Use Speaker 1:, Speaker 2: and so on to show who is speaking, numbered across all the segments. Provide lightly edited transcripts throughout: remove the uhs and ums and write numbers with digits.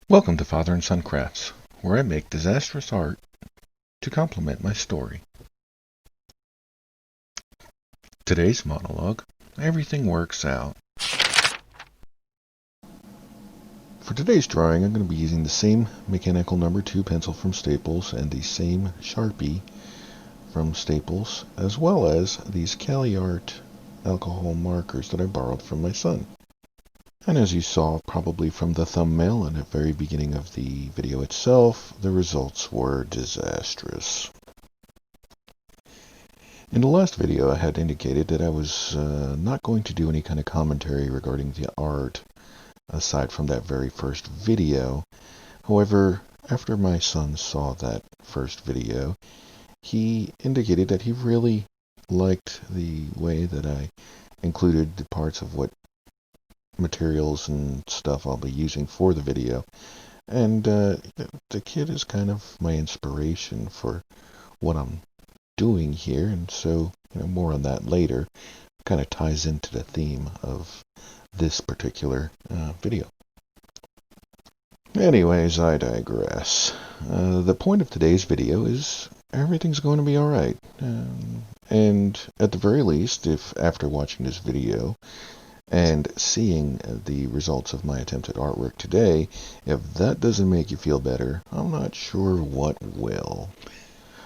Speaker 1: Welcome to Father and Son Crafts, where I make disastrous art to complement my story. Today's monologue, Everything Works Out. For today's drawing, I'm going to be using the same mechanical number 2 pencil from Staples and the same Sharpie from Staples, as well as these Cali Art alcohol markers that I borrowed from my son. And as you saw probably from the thumbnail and at the very beginning of the video itself, the results were disastrous. In the last video, I had indicated that I was not going to do any kind of commentary regarding the art aside from that very first video. However, after my son saw that first video, he indicated that he really liked the way that I included the parts of what materials and stuff I'll be using for the video. And the kid is kind of my inspiration for what I'm doing here, and so more on that later. Kind of ties into the theme of this particular video. Anyways, I digress. The point of today's video is everything's going to be alright. And at the very least, if after watching this video and seeing the results of my attempted artwork today, if that doesn't make you feel better, I'm not sure what will.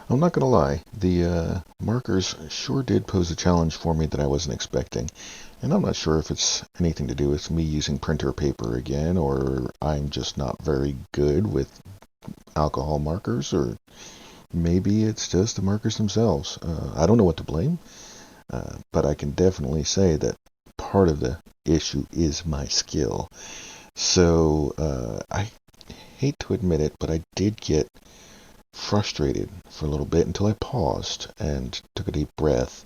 Speaker 1: I'm not going to lie, the markers sure did pose a challenge for me that I wasn't expecting. And I'm not sure if it's anything to do with me using printer paper again, or I'm just not very good with alcohol markers, or maybe it's just the markers themselves. I don't know what to blame, but I can definitely say that part of the issue is my skill. So I hate to admit it, but I did get frustrated for a little bit until I paused and took a deep breath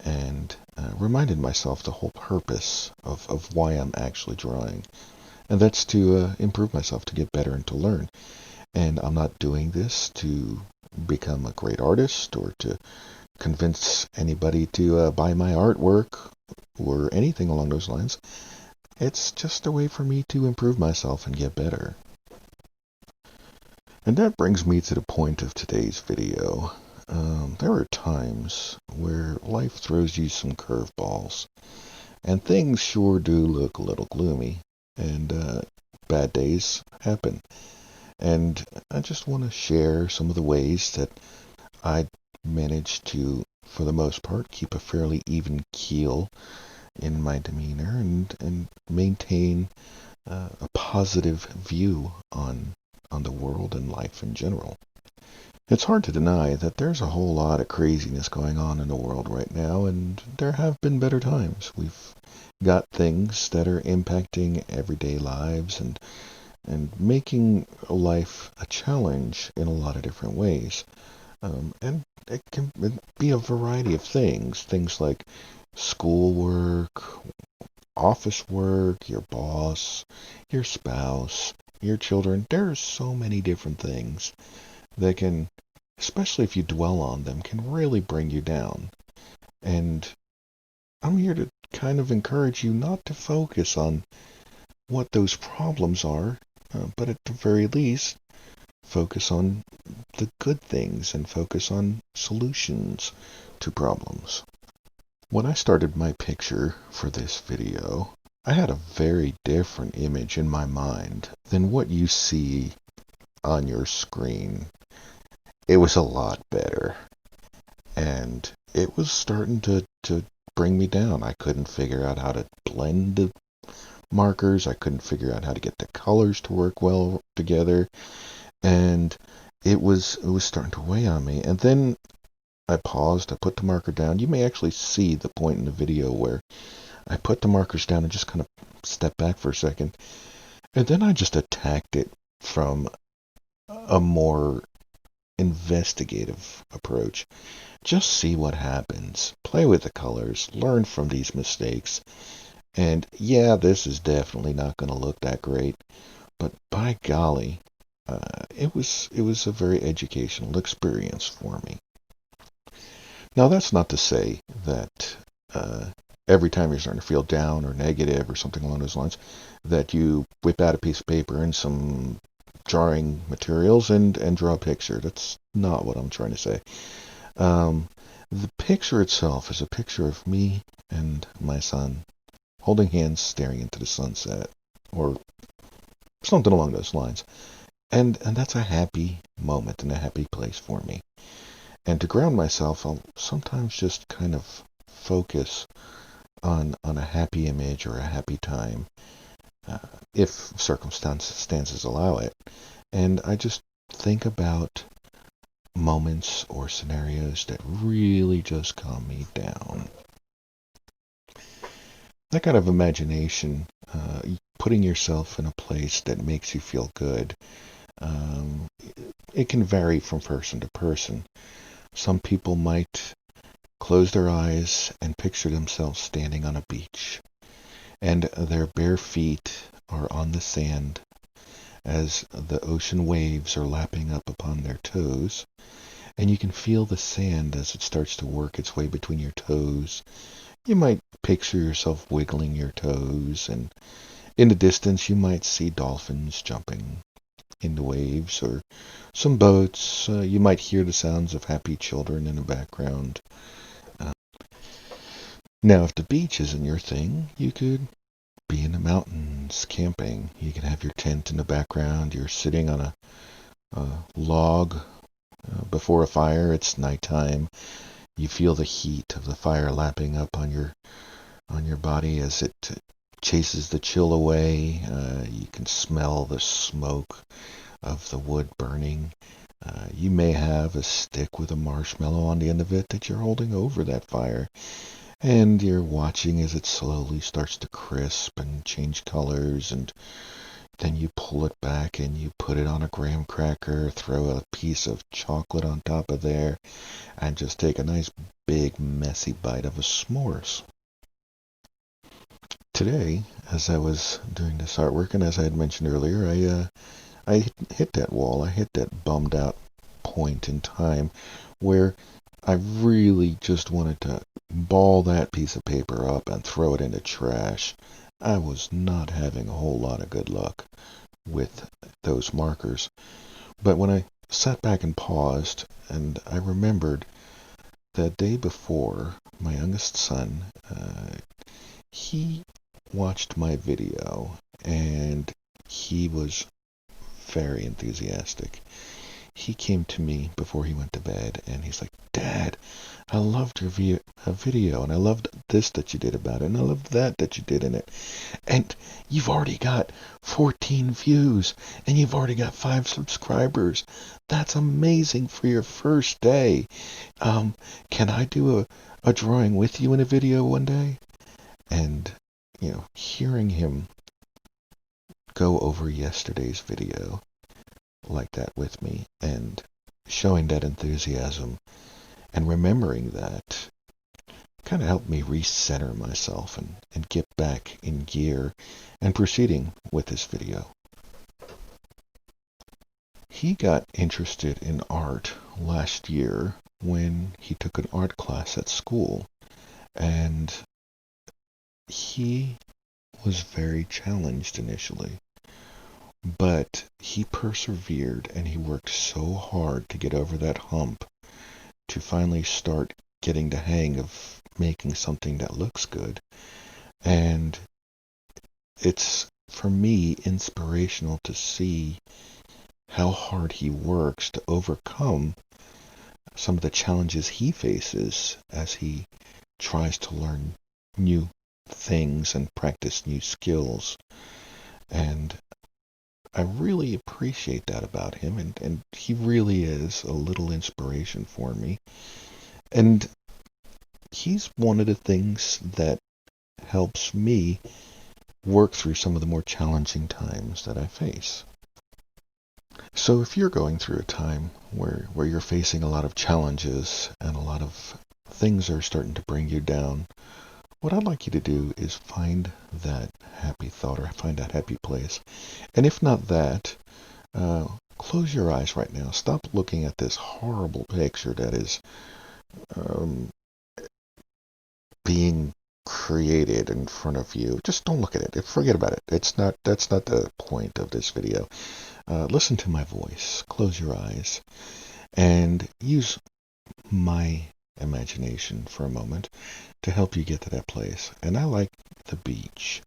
Speaker 1: and reminded myself the whole purpose of why I'm actually drawing. And that's to improve myself, to get better and to learn. And I'm not doing this to become a great artist or to convince anybody to buy my artwork or anything along those lines. It's just a way for me to improve myself and get better. And that brings me to the point of today's video. There are times where life throws you some curveballs, and things sure do look a little gloomy, and bad days happen. And I just want to share some of the ways that I managed to, for the most part, keep a fairly even keel in my demeanor and maintain a positive view on the world and life in general. It's hard to deny that there's a whole lot of craziness going on in the world right now, and there have been better times. We've got things that are impacting everyday lives and making life a challenge in a lot of different ways. And it can be a variety of things like schoolwork, office work, your boss, your spouse, your children. There's so many different things that can, especially if you dwell on them, can really bring you down. And I'm here to kind of encourage you not to focus on what those problems are, but at the very least, focus on the good things and focus on solutions to problems. When I started my picture for this video, I had a very different image in my mind than what you see on your screen. It was a lot better, and it was starting to bring me down. I couldn't figure out how to blend the markers. I couldn't figure out how to get the colors to work well together, and it was starting to weigh on me. And then I paused, I put the marker down. You may actually see the point in the video where I put the markers down and just kind of stepped back for a second. And then I just attacked it from a more investigative approach. Just see what happens. Play with the colors. Learn from these mistakes. And yeah, this is definitely not going to look that great. But by golly, it was a very educational experience for me. Now, that's not to say that every time you're starting to feel down or negative or something along those lines, that you whip out a piece of paper and some drawing materials and draw a picture. That's not what I'm trying to say. Um, the picture itself is a picture of me and my son holding hands, staring into the sunset, or something along those lines. And that's a happy moment and a happy place for me. And to ground myself, I'll sometimes just kind of focus on a happy image or a happy time, uh, if circumstances allow it. And I just think about moments or scenarios that really just calm me down. That kind of imagination, putting yourself in a place that makes you feel good, um, it can vary from person to person. Some people might close their eyes and picture themselves standing on a beach, and their bare feet are on the sand as the ocean waves are lapping up upon their toes, and you can feel the sand as it starts to work its way between your toes. You might picture yourself wiggling your toes, and in the distance you might see dolphins jumping in the waves, or some boats. You might hear the sounds of happy children in the background. Uh, Now, if the beach isn't your thing, you could be in the mountains camping. You can have your tent in the background. You're sitting on a log before a fire. It's nighttime. You feel the heat of the fire lapping up on your body as it chases the chill away. You can smell the smoke of the wood burning. You may have a stick with a marshmallow on the end of it that you're holding over that fire, and you're watching as it slowly starts to crisp and change colors, and then you pull it back and you put it on a graham cracker, throw a piece of chocolate on top of there, and just take a nice big messy bite of a s'mores. Today, as I was doing this artwork, and as I had mentioned earlier, I hit that wall. I hit that bummed out point in time where I really just wanted to ball that piece of paper up and throw it in the trash. I was not having a whole lot of good luck with those markers. But when I sat back and paused, and I remembered the day before, my youngest son, he watched my video, and he was very enthusiastic. He came to me before he went to bed, and he's like, "Dad, I loved your video, and I loved this that you did about it, and I loved that you did in it. And you've already got 14 views, and you've already got 5 subscribers. That's amazing for your first day. Can I do a drawing with you in a video one day?" And, hearing him go over yesterday's video like that with me and showing that enthusiasm and remembering that kind of helped me recenter myself and get back in gear and proceeding with this video. He got interested in art last year when he took an art class at school, and he was very challenged initially. But he persevered and he worked so hard to get over that hump to finally start getting the hang of making something that looks good. And it's, for me, inspirational to see how hard he works to overcome some of the challenges he faces as he tries to learn new things and practice new skills. And I really appreciate that about him, and he really is a little inspiration for me. And he's one of the things that helps me work through some of the more challenging times that I face. So if you're going through a time where you're facing a lot of challenges and a lot of things are starting to bring you down, what I'd like you to do is find that happy thought or find that happy place. And if not that, close your eyes right now. Stop looking at this horrible picture that is being created in front of you, just don't look at it. Forget about it. That's not the point of this video. Listen to my voice. Close your eyes and use my imagination for a moment to help you get to that place. And I like the beach.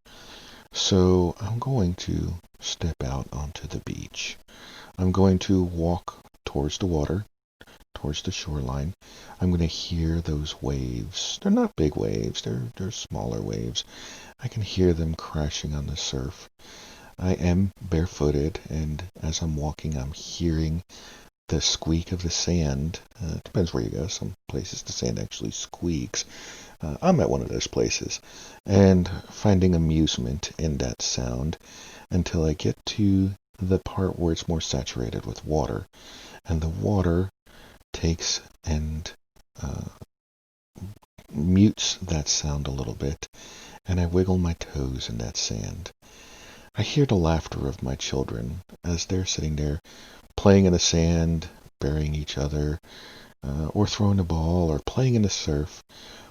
Speaker 1: So I'm going to step out onto the beach. I'm going to walk towards the water, towards the shoreline. I'm going to hear those waves. They're not big waves, they're smaller waves. I can hear them crashing on the surf. I am barefooted, and as I'm walking, I'm hearing the squeak of the sand. Depends where you go. Some places the sand actually squeaks. I'm at one of those places, and finding amusement in that sound until I get to the part where it's more saturated with water, and the water takes and mutes that sound a little bit, and I wiggle my toes in that sand. I hear the laughter of my children as they're sitting there playing in the sand, burying each other, or throwing a ball, or playing in the surf.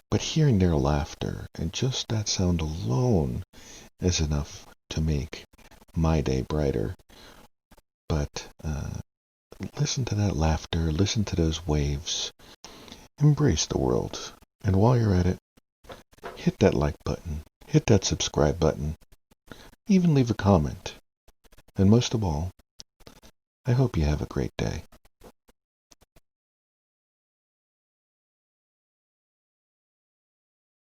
Speaker 1: But hearing their laughter, and just that sound alone, is enough to make my day brighter. But listen to that laughter, listen to those waves, embrace the world. And while you're at it, hit that like button, hit that subscribe button, even leave a comment. And most of all, I hope you have a great day.